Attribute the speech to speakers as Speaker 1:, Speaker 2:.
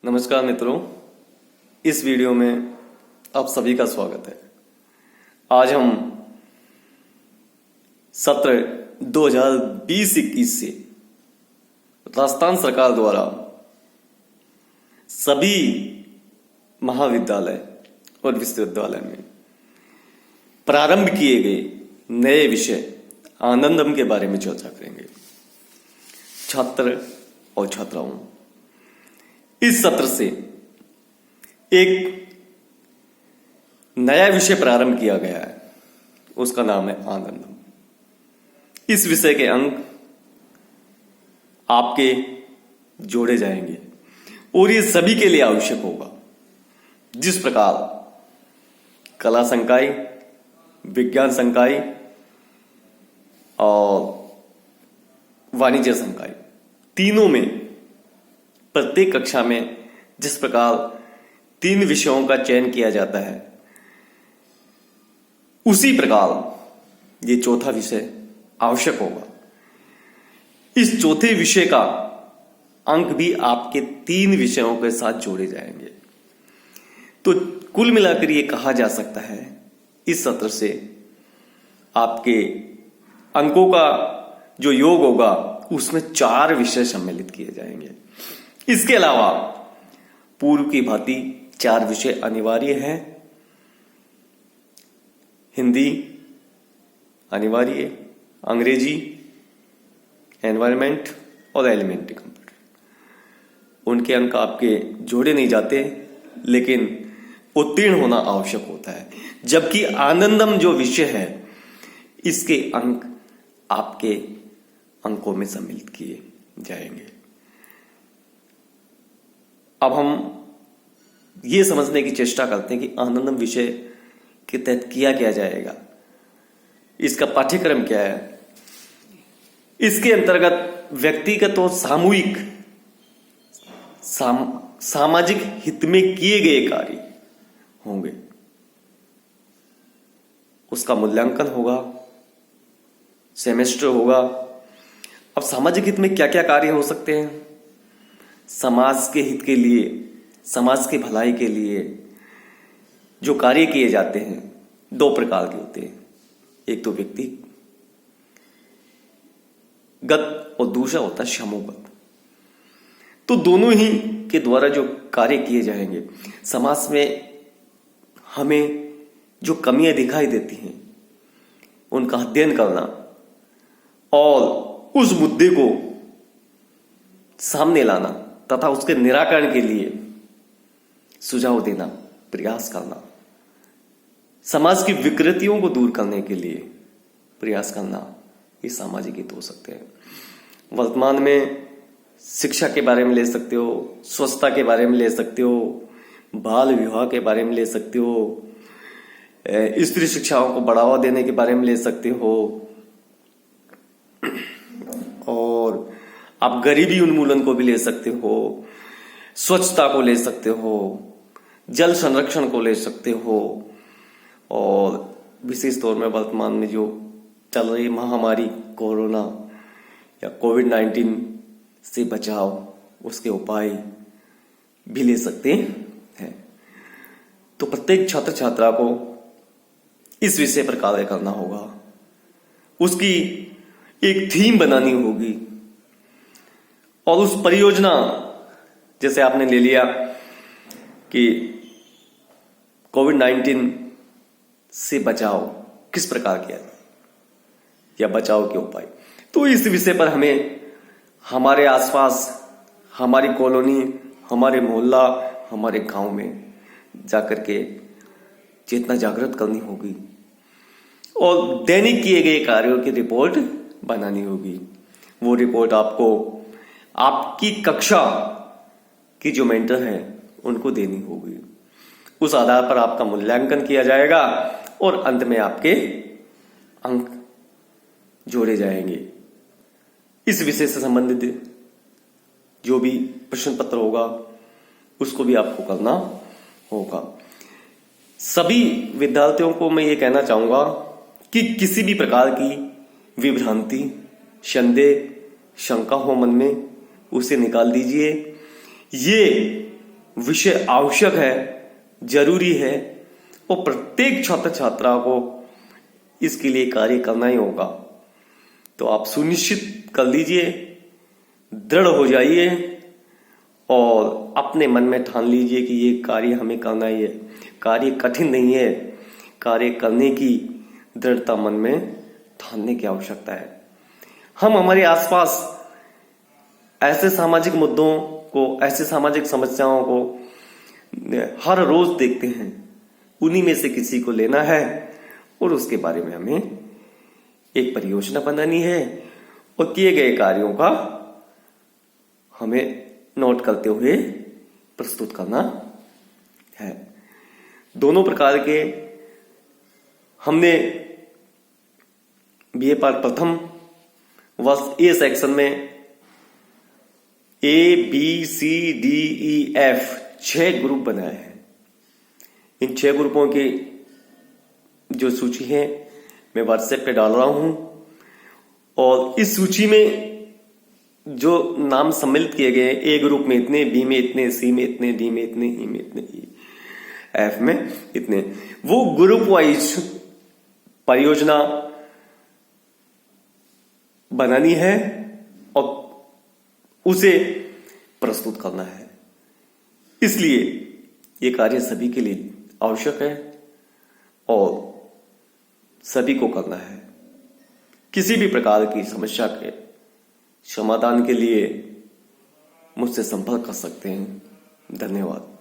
Speaker 1: नमस्कार मित्रों, इस वीडियो में आप सभी का स्वागत है। आज हम सत्र 2020-21 से राजस्थान सरकार द्वारा सभी महाविद्यालय और विश्वविद्यालय में प्रारंभ किए गए नए विषय आनंदम के बारे में चर्चा करेंगे। छात्र और छात्राओं, इस सत्र से एक नया विषय प्रारंभ किया गया है, उसका नाम है आनंदम। इस विषय के अंक आपके जोड़े जाएंगे और ये सभी के लिए आवश्यक होगा। जिस प्रकार कला संकाय, विज्ञान संकाय और वाणिज्य संकाय, तीनों में प्रत्येक कक्षा में जिस प्रकार 3 विषयों का चयन किया जाता है, उसी प्रकार ये चौथा विषय आवश्यक होगा। इस चौथे विषय का अंक भी आपके 3 विषयों के साथ जोड़े जाएंगे। तो कुल मिलाकर ये कहा जा सकता है, इस सत्र से आपके अंकों का जो योग होगा उसमें 4 विषय सम्मिलित किए जाएंगे। इसके अलावा पूर्व की भांति 4 विषय अनिवार्य हैं। हिंदी अनिवार्य, अंग्रेजी, एनवायरमेंट और एलिमेंट्री कंप्यूटर। उनके अंक आपके जोड़े नहीं जाते, लेकिन उत्तीर्ण होना आवश्यक होता है। जबकि आनंदम जो विषय है, इसके अंक आपके अंकों में सम्मिलित किए जाएंगे। अब हम ये समझने की चेष्टा करते हैं कि आनंदम विषय के तहत किया क्या जाएगा, इसका पाठ्यक्रम क्या है। इसके अंतर्गत व्यक्तिगत और सामूहिक सामाजिक हित में किए गए कार्य होंगे, उसका मूल्यांकन होगा, सेमेस्टर होगा। अब सामाजिक हित में क्या क्या कार्य हो सकते हैं? समाज के हित के लिए, समाज के भलाई के लिए जो कार्य किए जाते हैं, 2 प्रकार के होते हैं। एक तो व्यक्तिगत और दूसरा होता है समूहगत। तो दोनों ही के द्वारा जो कार्य किए जाएंगे, समाज में हमें जो कमियां दिखाई देती हैं उनका अध्ययन करना और उस मुद्दे को सामने लाना तथा उसके निराकरण के लिए सुझाव देना, प्रयास करना, समाज की विकृतियों को दूर करने के लिए प्रयास करना, ये सामाजिक हित हो सकते हैं। वर्तमान में शिक्षा के बारे में ले सकते हो, स्वच्छता के बारे में ले सकते हो, बाल विवाह के बारे में ले सकते हो, स्त्री शिक्षाओं को बढ़ावा देने के बारे में ले सकते हो, और आप गरीबी उन्मूलन को भी ले सकते हो, स्वच्छता को ले सकते हो, जल संरक्षण को ले सकते हो, और विशेष तौर में वर्तमान में जो चल रही महामारी कोरोना या कोविड-19 से बचाव, उसके उपाय भी ले सकते हैं। तो प्रत्येक छात्र छात्रा को इस विषय पर कार्य करना होगा, उसकी एक थीम बनानी होगी, और उस परियोजना, जैसे आपने ले लिया कि कोविड-19 से बचाव किस प्रकार किया या बचाव के उपाय, तो इस विषय पर हमें हमारे आसपास, हमारी कॉलोनी, हमारे मोहल्ला, हमारे गांव में जाकर के चेतना जागृत करनी होगी और दैनिक किए गए कार्यों की रिपोर्ट बनानी होगी। वो रिपोर्ट आपको आपकी कक्षा की जो मेंटर हैं उनको देनी होगी। उस आधार पर आपका मूल्यांकन किया जाएगा और अंत में आपके अंक जोड़े जाएंगे। इस विषय से संबंधित जो भी प्रश्न पत्र होगा उसको भी आपको करना होगा। सभी विद्यार्थियों को मैं ये कहना चाहूंगा कि किसी भी प्रकार की विभ्रांति, संदेह, शंका हो मन में, उसे निकाल दीजिए। ये विषय आवश्यक है, जरूरी है और प्रत्येक छात्र छात्रा को इसके लिए कार्य करना ही होगा। तो आप सुनिश्चित कर लीजिए, दृढ़ हो जाइए और अपने मन में ठान लीजिए कि ये कार्य हमें करना ही है। कार्य कठिन नहीं है, कार्य करने की दृढ़ता मन में ठानने की आवश्यकता है। हम हमारे आसपास ऐसे सामाजिक मुद्दों को, ऐसे सामाजिक समस्याओं को हर रोज देखते हैं। उन्हीं में से किसी को लेना है और उसके बारे में हमें एक परियोजना बनानी है और किए गए कार्यों का हमें नोट करते हुए प्रस्तुत करना है। दोनों प्रकार के हमने बीए पाठ प्रथम वर्ष ए सेक्शन में ABCDEF 6 ग्रुप बनाए हैं। इन 6 ग्रुपों की जो सूची है मैं व्हाट्सएप पे डाल रहा हूं और इस सूची में जो नाम सम्मिलित किए गए, ए ग्रुप में इतने, बी में इतने, सी में इतने, डी में इतने, ई में इतने, एफ में इतने, वो ग्रुप वाइज परियोजना बनानी है और उसे प्रस्तुत करना है। इसलिए ये कार्य सभी के लिए आवश्यक है और सभी को करना है। किसी भी प्रकार की समस्या के समाधान के लिए मुझसे संपर्क कर सकते हैं। धन्यवाद।